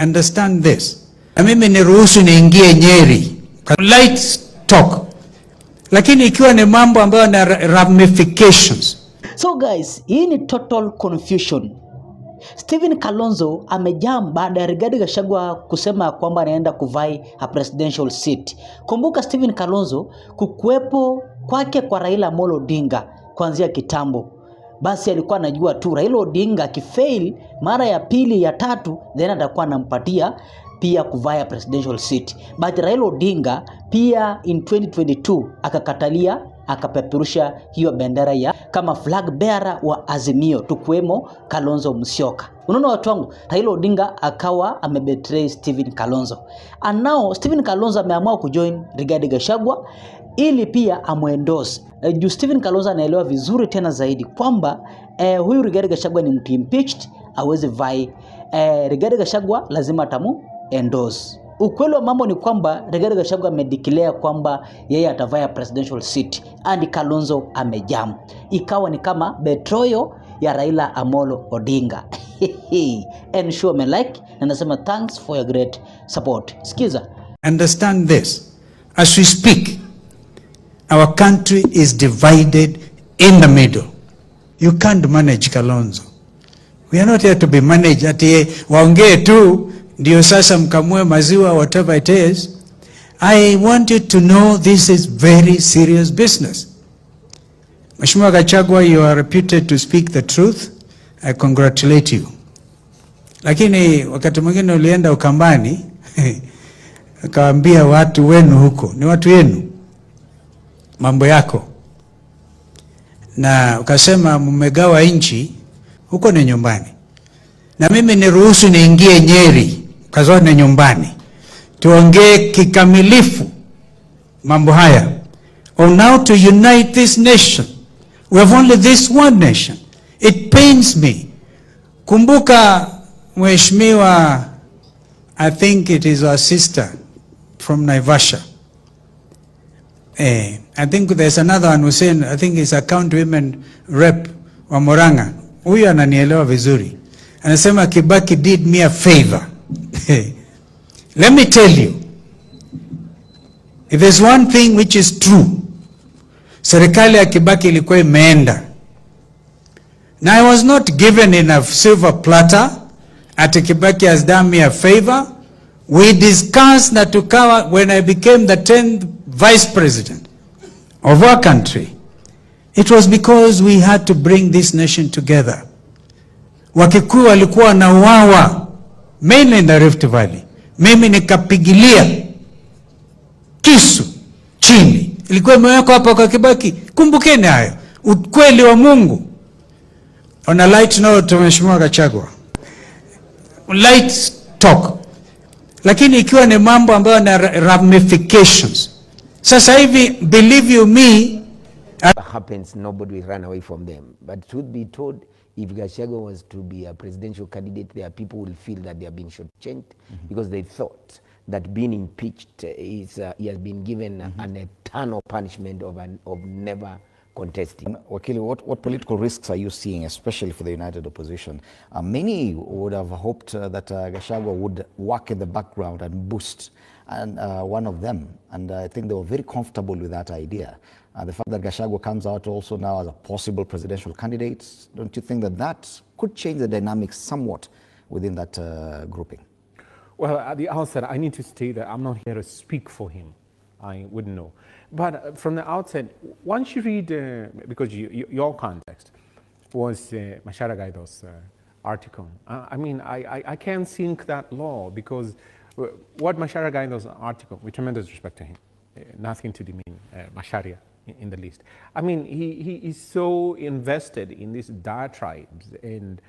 Understand this. Na mimi niruhusu niingie Nyeri. Light talk. Lakini ikiwa ni mambo ambayo na ramifications. So guys, hii ni total confusion. Stephen Kalonzo amejam baada ya Rigathi Gachagua kusema kwamba anaenda kuvai a presidential seat. Kumbuka Stephen Kalonzo kukuwepo kwake kwa Raila Amolo Odinga kuanzia kitambo. Basi alikuwa anajua tu Raila Odinga akifail mara ya pili ya tatu then atakuwa anampatia pia kuvaya presidential seat. But Raila Odinga pia in 2022 akakatalia akapeperusha hiyo bendera ya kama flag bearer wa Azimio tukuemo Kalonzo Musyoka. Unaona watu wangu, Raila Odinga akawa amebetray Stephen Kalonzo. And now Stephen Kalonzo ameamua kujoin Rigathi Gachagua ili pia amuendorse. Juu Stephen Kalonzo anaelewa vizuri tena zaidi kwamba huyu Rigathi Gachagua ni mtu impeached, aweze vai. Rigathi Gachagua lazima atamu endorse. Ukweli wa mambo ni kwamba Rigathi Gachagua amedeclare kwamba yeye atavaya presidential seat and Kalonzo amejam. Ikawa ni kama betrayal ya Raila Amolo Odinga. And show me like na nasema thanks for your great support. Skiza. Understand this. As we speak, our country is divided in the middle. You can't manage Kalonzo. We are not here to be managed. Ati waongee tu ndio sasa mkamue maziwa, whatever it is. I want you to know this is very serious business. Mheshimiwa Gachagua, you are reputed to speak the truth. I congratulate you. Lakini wakati mwingine ulienda Ukambani akawaambia watu wenu huko, ni watu wenu, mambo yako. Na ukasema mmegawa nchi, huko ni nyumbani. Na mimi niruhusu niingie Nyeri, kazone nyumbani. Tuongee kikamilifu mambo haya. On how to unite this nation. We have only this one nation. It pains me. Kumbuka Mheshimiwa, I think it is our sister from Naivasha. I think there's another one who's saying, I think it's a county women rep wa Murang'a. Huyu ananielewa vizuri. Anasema Kibaki did me a favor. Let me tell you, if there's one thing which is true, serikali ya Kibaki ilikuwa imeenda. Now I was not given in a silver platter. Ati Kibaki has done me a favor. We discussed na tukawa, when I became the 10th vice president of our country, it was because we had to bring this nation together. Wakikuyu walikuwa na wawa, mainly in the Rift Valley. Mimi nikapigilia kisu chini. Ilikuwa imewekwa hapa kwa Kibaki. Kumbukeni hayo. Ukweli wa Mungu. On a light note, Mheshimiwa Gachagua. Light talk. Lakini ikiwa ni mambo ambayo na ramifications. Sasa hivi, believe you me, happens, nobody will run away from them. But truth be told, if Gachagua was to be a presidential candidate, there are people who will feel that they are being shortchanged because they thought that being impeached is he has been given an eternal punishment of never contesting. Wakili, what political risks are you seeing, especially for the united opposition? Many would have hoped that Gachagua would work in the background and boost one of them, and I think they were very comfortable with that idea. The fact that Gachagua comes out also now as a possible presidential candidate, don't you think that that could change the dynamics somewhat within that grouping? Well, at the outset, I need to state that I'm not here to speak for him. I wouldn't know. But from the outset, once you read, because your context was Mashara Gaido's article, I mean, I can't sink that law because what Mashara Gaido's article, with tremendous respect to him, nothing to demean Masharia in the least. I mean, he is so invested in these diatribes and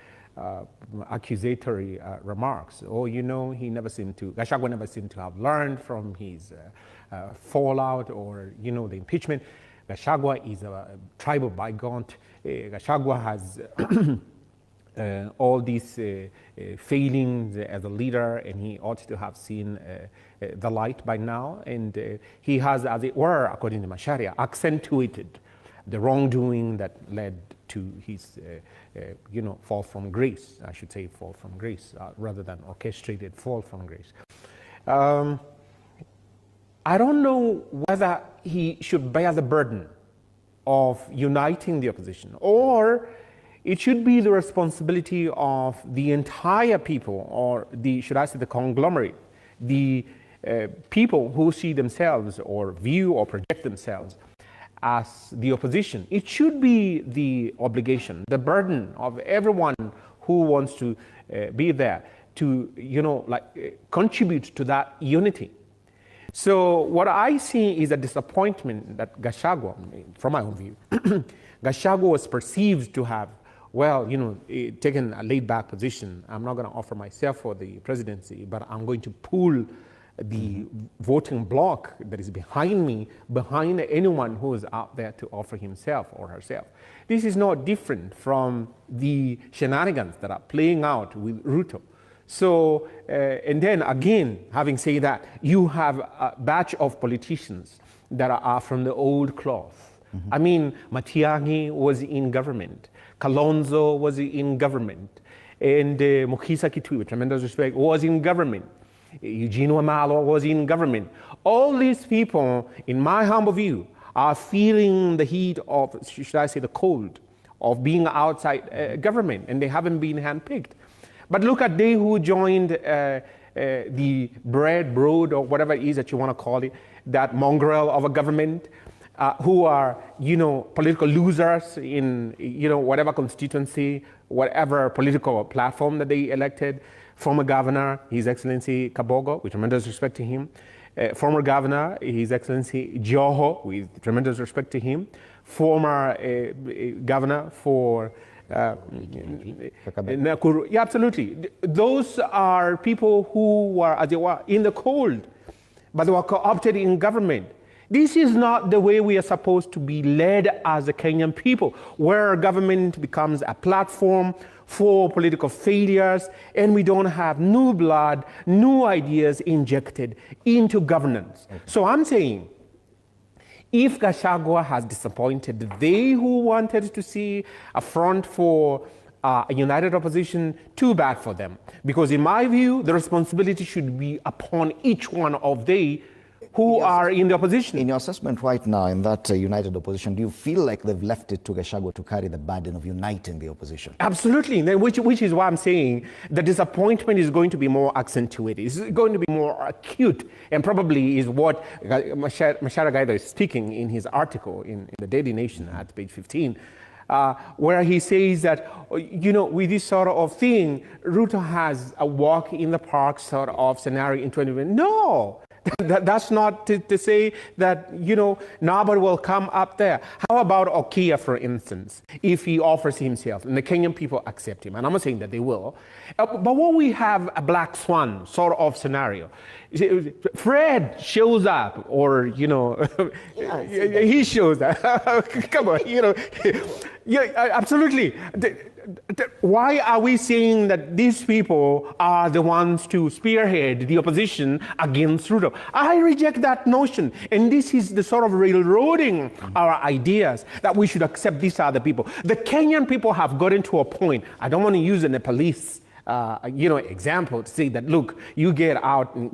accusatory remarks. Oh, you know, Gachagua never seemed to have learned from his fallout or, you know, the impeachment. Gachagua is a tribe of bygone. Gachagua has all these failings as a leader, and he ought to have seen the light by now. And he has, as it were, according to Macharia, accentuated the wrongdoing that led to his, fall from grace. I should say fall from grace rather than orchestrated fall from grace. I don't know whether he should bear the burden of uniting the opposition, or it should be the responsibility of the entire people, or should I say the conglomerate, the people who see themselves or view or project themselves as the opposition. It should be the obligation, the burden of everyone who wants to be there to, contribute to that unity. So what I see is a disappointment that Gachagua, from my own view, Gachagua was perceived to have, taken a laid-back position. I'm not going to offer myself for the presidency, but I'm going to pull the voting bloc that is behind me, behind anyone who is out there to offer himself or herself. This is not different from the shenanigans that are playing out with Ruto. So, and then again, having said that, you have a batch of politicians that are from the old cloth. I mean, Matiang'i was in government. Kalonzo was in government. And Mokisa Kitui, with tremendous respect, was in government. Eugene Wamalwa was in government. All these people, in my humble view, are feeling the heat of, should I say, the cold of being outside government, and they haven't been handpicked. But look at they who joined the broad, or whatever it is that you want to call it, that mongrel of a government, who are, political losers in, whatever constituency, whatever political platform that they elected. Former governor, His Excellency Kabogo, with tremendous respect to him. Former governor, His Excellency Joho, with tremendous respect to him. Former governor for Nakuru. Yeah, absolutely. Those are people who were, as they were, in the cold, but they were co-opted in government. This is not the way we are supposed to be led as a Kenyan people, where government becomes a platform for political failures, and we don't have new blood, new ideas injected into governance. Okay. So I'm saying, if Gachagua has disappointed they who wanted to see a front for a united opposition, too bad for them. Because in my view, the responsibility should be upon each one of they who are in the opposition. In your assessment right now, in that united opposition, do you feel like they've left it to Gachagua to carry the burden of uniting the opposition? Absolutely, which is why I'm saying the disappointment is going to be more accentuated. It's going to be more acute, and probably is what Macharia Gaither is speaking in his article in the Daily Nation at page 15, where he says that, with this sort of thing, Ruto has a walk in the park sort of scenario in 2020. No! That's not to say that, nobody will come up there. How about Okia, for instance, if he offers himself and the Kenyan people accept him? And I'm not saying that they will. But when we have a black swan sort of scenario, Fred shows up, or, he shows up. Come on, yeah, absolutely. Why are we saying that these people are the ones to spearhead the opposition against Ruto? I reject that notion. And this is the sort of railroading our ideas that we should accept these are the people. The Kenyan people have gotten to a point, I don't want to use in the police example to say that, look, you get out, and,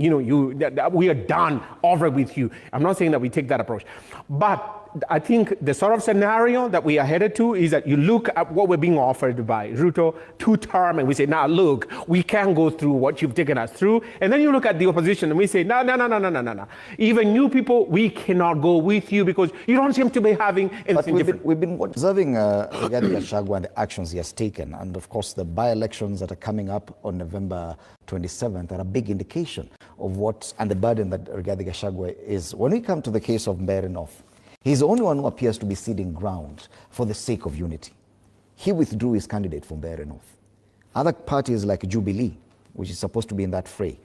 we are done, over with you. I'm not saying that we take that approach. But I think the sort of scenario that we are headed to is that you look at what we're being offered by Ruto, two-term, and we say, now look, we can't go through what you've taken us through. And then you look at the opposition and we say, no. Even you people, we cannot go with you because you don't seem to be having anything different. We've been observing regarding Gachagua and the actions he has taken. And of course, the by-elections that are coming up on November 27th are a big indication of what, and the burden that Rigathi Gachagua is. When we come to the case of Mberenov, he's the only one who appears to be ceding ground for the sake of unity. He withdrew his candidate from Mberenov. Other parties like Jubilee, which is supposed to be in that fray,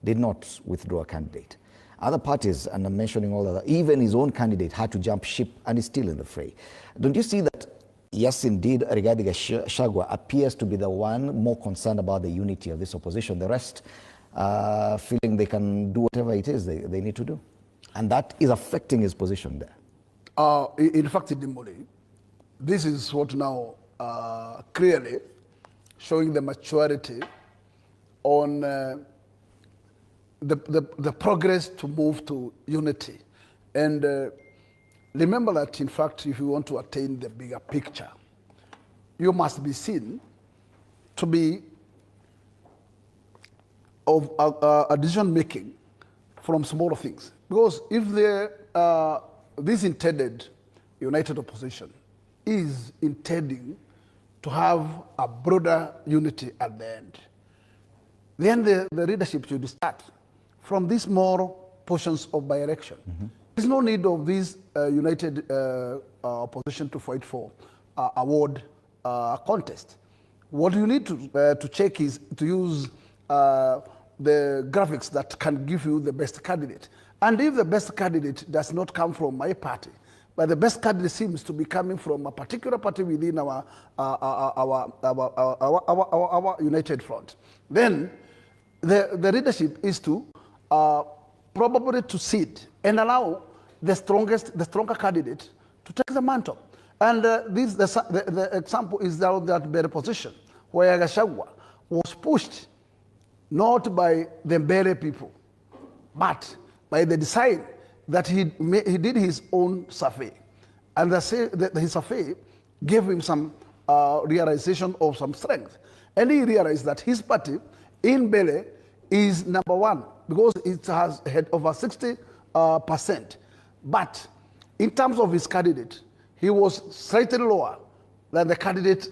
did not withdraw a candidate. Other parties, and I'm mentioning all of that, even his own candidate had to jump ship and is still in the fray. Don't you see that, yes, indeed, Rigathi Gachagua appears to be the one more concerned about the unity of this opposition. The rest feeling they can do whatever it is they need to do. And that is affecting his position there. In fact, Dimbole, this is what now clearly, showing the maturity on the progress to move to unity. And remember that, in fact, if you want to attain the bigger picture, you must be seen to be of a decision making from smaller things. Because if this intended united opposition is intending to have a broader unity at the end, then the leadership should start from these small portions of by-election. There's no need of this united opposition to fight for award contest. What you need to check is to use the graphics that can give you the best candidate. And if the best candidate does not come from my party, but the best candidate seems to be coming from a particular party within our united front, then the leadership is to probably to sit and allow the stronger candidate to take the mantle. And the example is that very position where Gachagua was pushed not by the Mbele people, but by the design that he did his own survey. And his survey gave him some realization of some strength. And he realized that his party in Mbele is number one because it has had over 60%. But in terms of his candidate, he was slightly lower than the candidate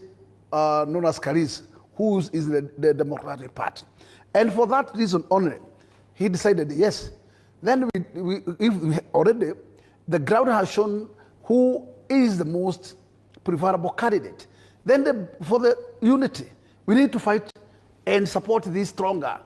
known as Karis, who is the Democratic Party. And for that reason only, he decided, yes, then if already the ground has shown who is the most preferable candidate, then for the unity, we need to fight and support this stronger,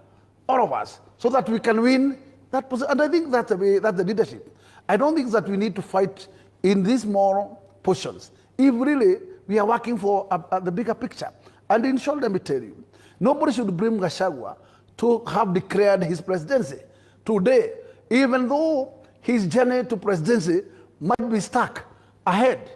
all of us, so that we can win that position. And I think that's the leadership. I don't think that we need to fight in these small portions if really we are working for the bigger picture. And in short, let me tell you, nobody should blame Gachagua to have declared his presidency today, even though his journey to presidency might be stuck ahead.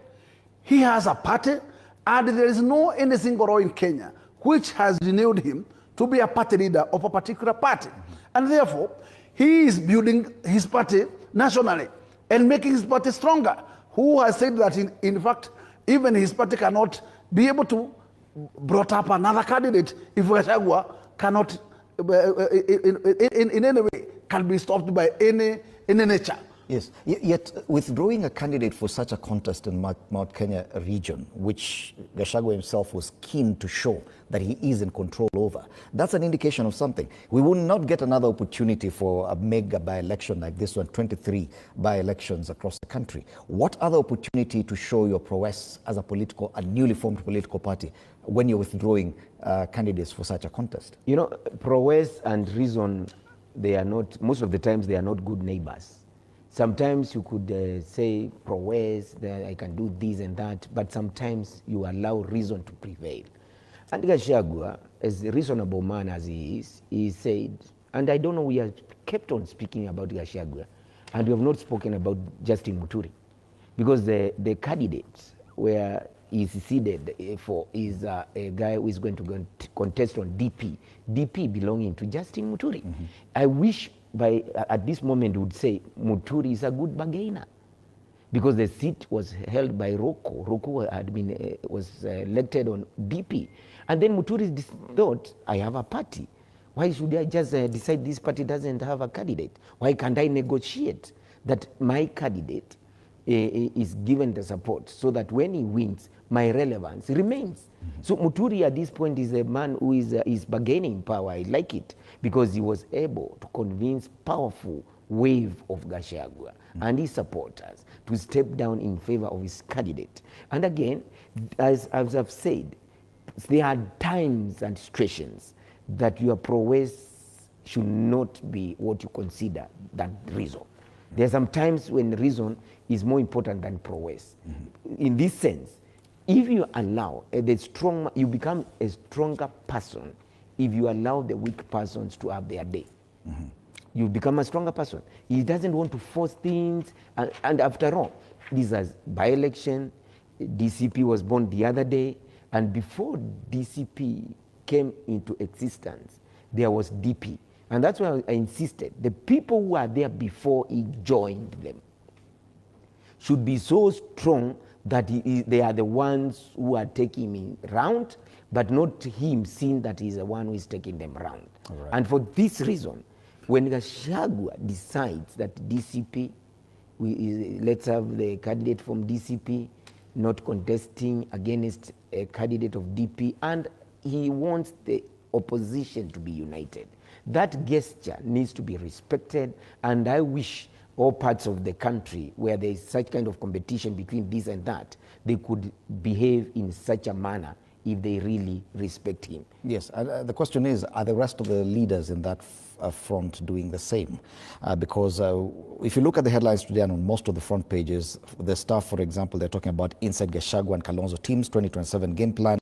He has a party, and there is no any single law in Kenya which has renewed him to be a party leader of a particular party. And therefore, he is building his party nationally and making his party stronger. Who has said that, in fact, even his party cannot be able to brought up another candidate if Gachagua cannot, in any way, can be stopped by any nature. Yes, yet withdrawing a candidate for such a contest in Mount Kenya region, which Gachagua himself was keen to show that he is in control over, that's an indication of something. We will not get another opportunity for a mega by-election like this one, 23 by-elections across the country. What other opportunity to show your prowess as a newly formed political party when you're withdrawing candidates for such a contest? You know, prowess and reason, they are not, most of the times they are not good neighbors. Sometimes you could say prowess, that I can do this and that, but sometimes you allow reason to prevail. And Gachagua, as a reasonable man as he said, and I don't know, we have kept on speaking about Gachagua, and we have not spoken about Justin Muturi, because the candidate where is seated for is a guy who is going to contest on DP belonging to Justin Muturi. Mm-hmm. I wish at this moment would say Muturi is a good bargainer, because the seat was held by Roko. Roko had been was elected on DP, and then Muturi thought, I have a party. Why should I just decide this party doesn't have a candidate? Why can't I negotiate that my candidate is given the support so that when he wins, my relevance remains? Mm-hmm. So Muturi at this point is a man who is bargaining power. I like it because he was able to convince powerful wave of Gachagua and his supporters to step down in favor of his candidate. And again, as I've said, there are times and situations that your prowess should not be what you consider that reason. There are some times when reason is more important than prowess. Mm-hmm. In this sense, if you allow you become a stronger person if you allow the weak persons to have their day. Mm-hmm. You become a stronger person. He doesn't want to force things, and after all, this is by-election. DCP was born the other day, And before DCP came into existence, there was DP. And that's why I insisted, the people who are there before he joined them should be so strong that they are the ones who are taking him round, but not him seeing that he's the one who is taking them round. Right. And for this reason, when Gachagua decides that DCP, let's have the candidate from DCP not contesting against a candidate of DP, and he wants the opposition to be united. That gesture needs to be respected, and I wish all parts of the country where there is such kind of competition between this and that, they could behave in such a manner if they really respect him. Yes, the question is, are the rest of the leaders in that front doing the same? Because if you look at the headlines today and on most of the front pages, the stuff, for example, they're talking about inside Gachagua and Kalonzo teams, 2027 game plan.